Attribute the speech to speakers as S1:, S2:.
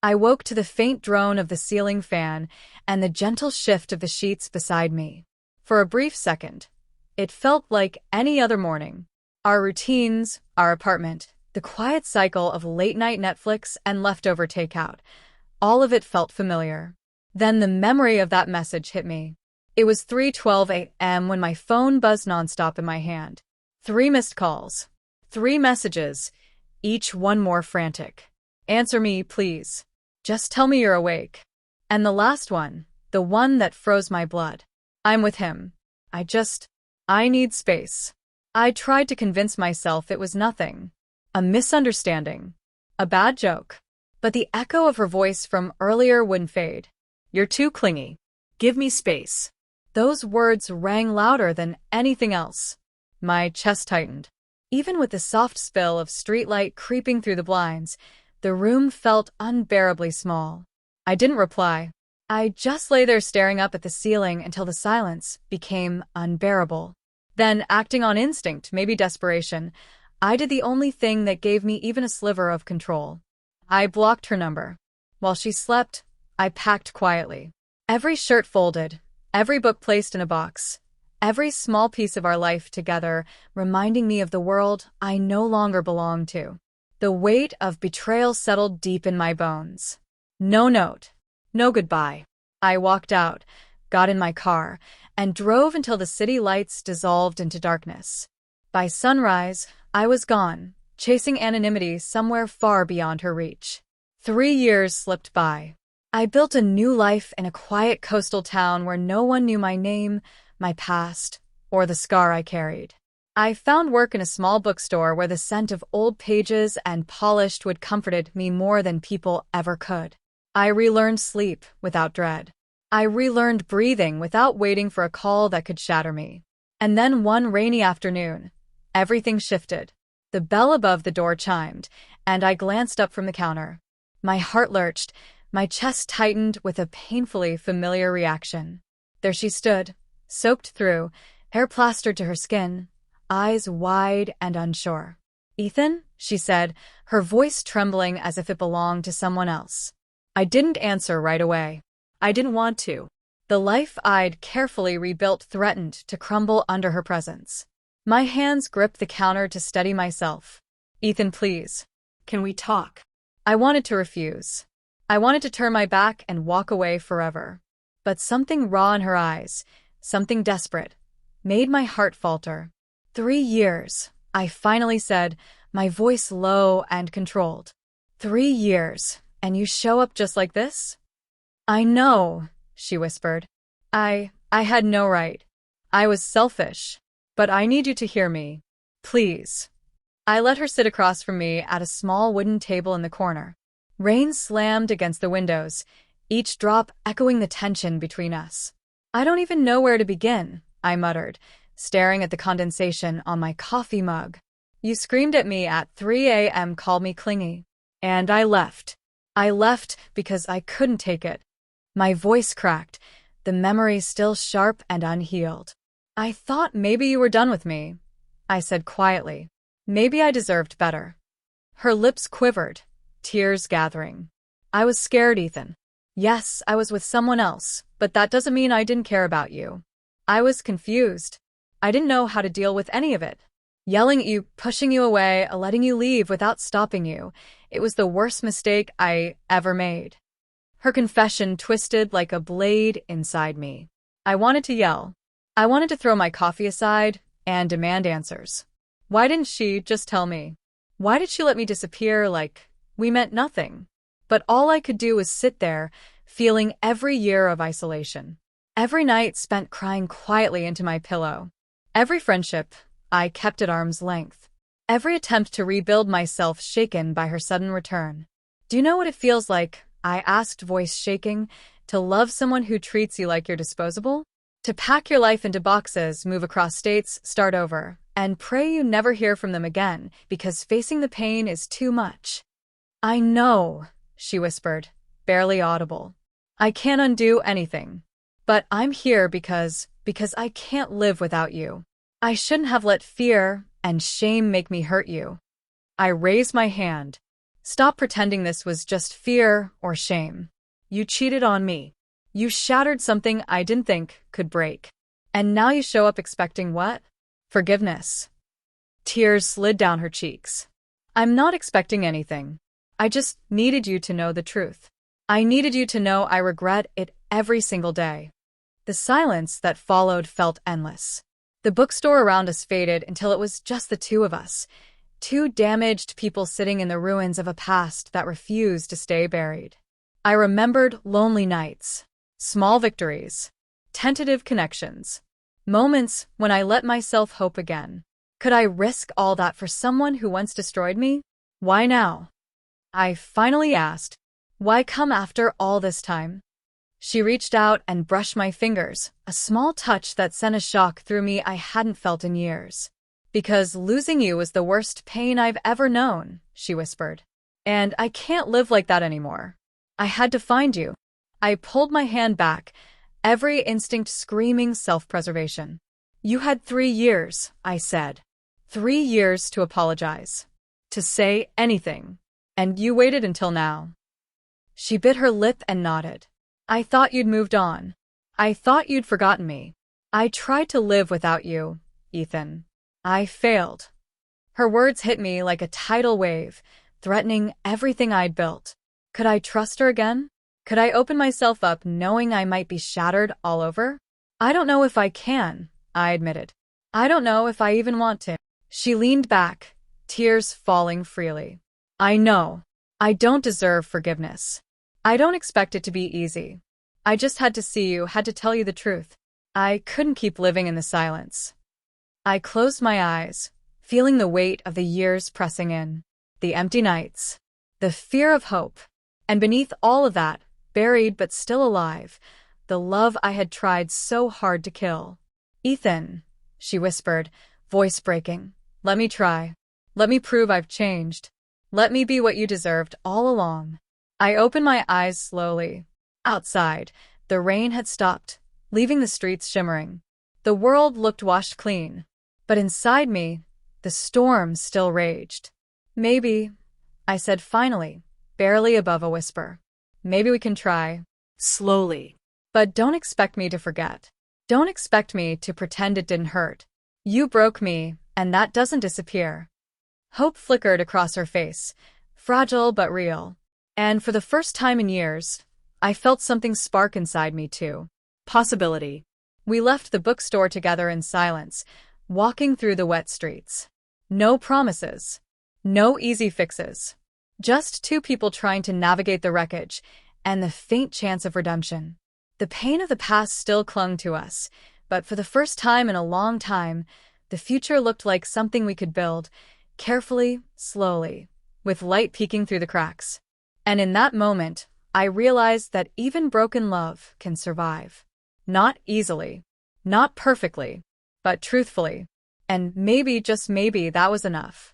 S1: I woke to the faint drone of the ceiling fan and the gentle shift of the sheets beside me. For a brief second, it felt like any other morning. Our routines, our apartment, the quiet cycle of late-night Netflix and leftover takeout, all of it felt familiar. Then the memory of that message hit me. It was 3:12 a.m. when my phone buzzed nonstop in my hand. 3 missed calls. 3 messages, each one more frantic. Answer me, please. Just tell me you're awake. And the last one, the one that froze my blood. I'm with him. I need space. I tried to convince myself it was nothing. A misunderstanding. A bad joke. But the echo of her voice from earlier wouldn't fade. You're too clingy. Give me space. Those words rang louder than anything else. My chest tightened. Even with the soft spill of streetlight creeping through the blinds, the room felt unbearably small. I didn't reply. I just lay there staring up at the ceiling until the silence became unbearable. Then, acting on instinct, maybe desperation, I did the only thing that gave me even a sliver of control. I blocked her number. While she slept, I packed quietly. Every shirt folded, every book placed in a box, every small piece of our life together, reminding me of the world I no longer belonged to. The weight of betrayal settled deep in my bones. No note. No goodbye. I walked out, got in my car, and drove until the city lights dissolved into darkness. By sunrise, I was gone, chasing anonymity somewhere far beyond her reach. 3 years slipped by. I built a new life in a quiet coastal town where no one knew my name, my past, or the scar I carried. I found work in a small bookstore where the scent of old pages and polished wood comforted me more than people ever could. I relearned sleep without dread. I relearned breathing without waiting for a call that could shatter me. And then one rainy afternoon, everything shifted. The bell above the door chimed, and I glanced up from the counter. My heart lurched, my chest tightened with a painfully familiar reaction. There she stood, soaked through, hair plastered to her skin, eyes wide and unsure. "Ethan?" she said, her voice trembling as if it belonged to someone else. I didn't answer right away. I didn't want to. The life I'd carefully rebuilt threatened to crumble under her presence. My hands gripped the counter to steady myself. "Ethan, please. Can we talk?" I wanted to refuse. I wanted to turn my back and walk away forever. But something raw in her eyes, something desperate, made my heart falter. 3 years, I finally said, my voice low and controlled. 3 years, and you show up just like this? "I know," she whispered. I had no right. I was selfish. But I need you to hear me. Please." I let her sit across from me at a small wooden table in the corner. Rain slammed against the windows, each drop echoing the tension between us. "I don't even know where to begin," I muttered, staring at the condensation on my coffee mug. "You screamed at me at 3 a.m., called me clingy. And I left. I left because I couldn't take it." My voice cracked, the memory still sharp and unhealed. "I thought maybe you were done with me," I said quietly. Maybe I deserved better. Her lips quivered, tears gathering. "I was scared, Ethan. Yes, I was with someone else, but that doesn't mean I didn't care about you. I was confused. I didn't know how to deal with any of it. Yelling at you, pushing you away, letting you leave without stopping you. It was the worst mistake I ever made." Her confession twisted like a blade inside me. I wanted to yell. I wanted to throw my coffee aside and demand answers. Why didn't she just tell me? Why did she let me disappear like we meant nothing? But all I could do was sit there, feeling every year of isolation. Every night spent crying quietly into my pillow. Every friendship I kept at arm's length. Every attempt to rebuild myself shaken by her sudden return. "Do you know what it feels like?" I asked, voice shaking. "To love someone who treats you like you're disposable? To pack your life into boxes, move across states, start over, and pray you never hear from them again because facing the pain is too much." "I know," she whispered, barely audible. "I can't undo anything. But I'm here because I can't live without you. I shouldn't have let fear and shame make me hurt you." I raised my hand. Stop pretending this was just fear or shame. You cheated on me. You shattered something I didn't think could break. And now you show up expecting what? Forgiveness. Tears slid down her cheeks. I'm not expecting anything. I just needed you to know the truth. I needed you to know I regret it every single day. The silence that followed felt endless. The bookstore around us faded until it was just the two of us. Two damaged people sitting in the ruins of a past that refused to stay buried. I remembered lonely nights, small victories, tentative connections, moments when I let myself hope again. Could I risk all that for someone who once destroyed me? Why now? I finally asked, why come after all this time? She reached out and brushed my fingers, a small touch that sent a shock through me I hadn't felt in years. Because losing you was the worst pain I've ever known, she whispered. And I can't live like that anymore. I had to find you. I pulled my hand back, every instinct screaming self-preservation. You had 3 years, I said. 3 years to apologize. To say anything. And you waited until now. She bit her lip and nodded. I thought you'd moved on. I thought you'd forgotten me. I tried to live without you, Ethan. I failed. Her words hit me like a tidal wave, threatening everything I'd built. Could I trust her again? Could I open myself up knowing I might be shattered all over? I don't know if I can, I admitted. I don't know if I even want to. She leaned back, tears falling freely. I know. I don't deserve forgiveness. I don't expect it to be easy. I just had to see you, had to tell you the truth. I couldn't keep living in the silence. I closed my eyes, feeling the weight of the years pressing in. The empty nights. The fear of hope. And beneath all of that, buried but still alive, the love I had tried so hard to kill. Ethan, she whispered, voice breaking. Let me try. Let me prove I've changed. Let me be what you deserved all along. I opened my eyes slowly. Outside, the rain had stopped, leaving the streets shimmering. The world looked washed clean. But inside me, the storm still raged. Maybe, I said finally, barely above a whisper. Maybe we can try. Slowly. But don't expect me to forget. Don't expect me to pretend it didn't hurt. You broke me, and that doesn't disappear. Hope flickered across her face, fragile but real. And for the first time in years, I felt something spark inside me too. Possibility. We left the bookstore together in silence, walking through the wet streets. No promises. No easy fixes. Just two people trying to navigate the wreckage and the faint chance of redemption. The pain of the past still clung to us, but for the first time in a long time, the future looked like something we could build, carefully, slowly, with light peeking through the cracks. And in that moment, I realized that even broken love can survive. Not easily, not perfectly, but truthfully. And maybe, just maybe, that was enough.